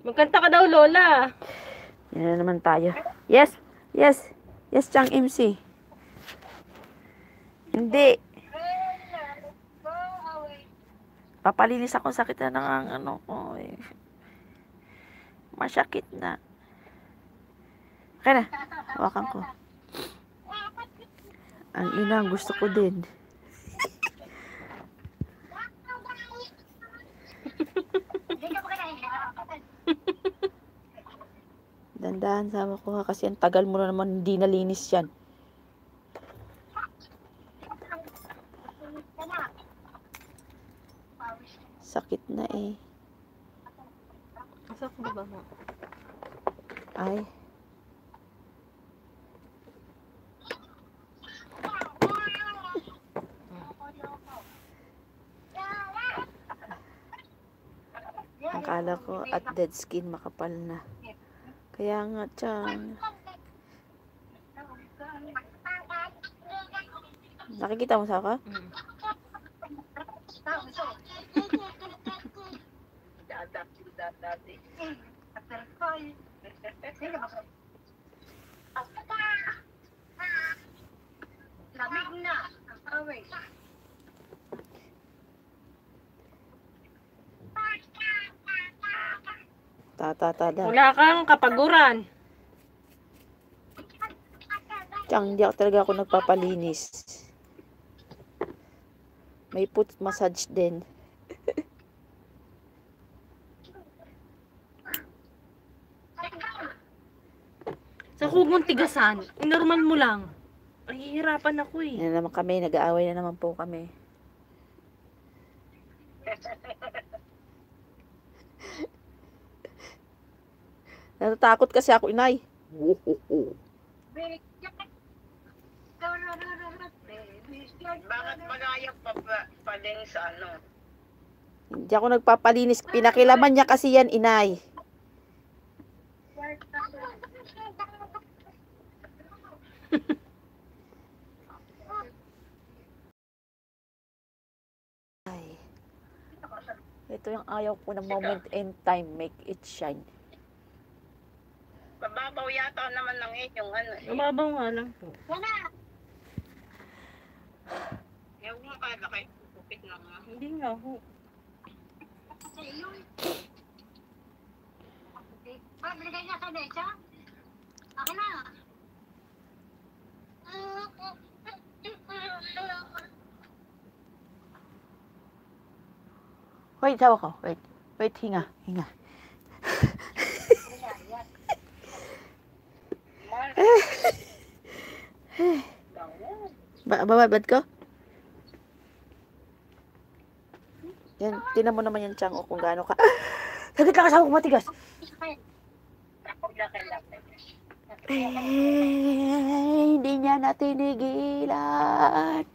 Magkanta ka daw, Lola. Yan na naman tayo. Yes. Yes. Yes, Chang MC. Hindi. Papalinis ako, sakit na ng ano ko. Eh. Masakit na. Okay na. Hawakan ko. Ang ina, gusto ko din. Dandahan sama ko ha, kasi ang tagal mo na naman hindi nalinis yan. Sakit na eh. Asa ko ba mo? Ay. Akala ko at dead skin makapal na. Kaya nga, Chang. Nakikita mo sa ka? Lamig na. Tatatada. Wala kang kapaguran. Chang, hindi ako talaga ako nagpapalinis. May foot massage din. Sa kugong tigasan, inormal mo lang. Nahihirapan ako eh. Yan naman kami, nag-aaway na naman po kami. Natatakot kasi ako, inay. Bakit magayap pa din sa ano? Hindi ako nagpapalinis. Pinakilaman niya kasi yan, inay. Ay. Ito yung ayaw ko na moment in time. Make it shine. Mababaw yata naman ng inyong ano. Mababaw nga lang po. Ewan mo kaya na kayo kupit na nga. Hindi nga ho. Pabigay niya sa Decha? Ako na. Wait, sawa ko. Wait. Wait, hinga. Hinga. Bababad ko? Yan, tinan mo naman yung Chang o kung gaano ka. Saglit lang kasama ko matigas. Hindi niya natinigilan.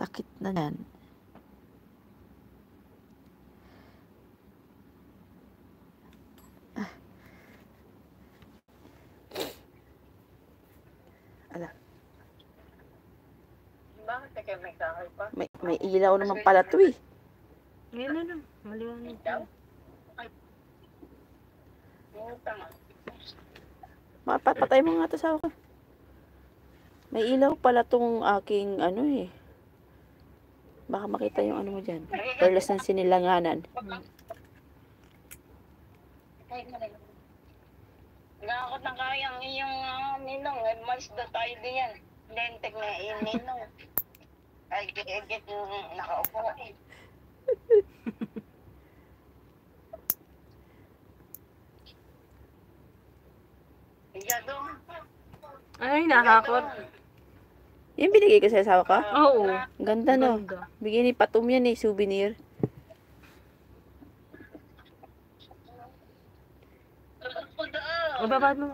Sakit na yan. Ala. Bakit kayo may kahoy pa? May ilaw naman pala to eh. Ngayon na lang. Maliwanag daw. Mapapatay mo nga to sa ako. May ilaw pala tong aking ano eh. Baka makita yung ano mo dyan. Perlas ng sinilanganan. Nakakot na kaya ang iyong ninong. Mas do tayo diyan. Lentek na iyong ninong. Ay, gigit nakaupo eh. Igado. Ay, nakakot. Yung binigay ko sa asawa ka? Oo. Ang ganda no. Ganda. Bigyan ni Patum yan eh, souvenir. Mababad mo.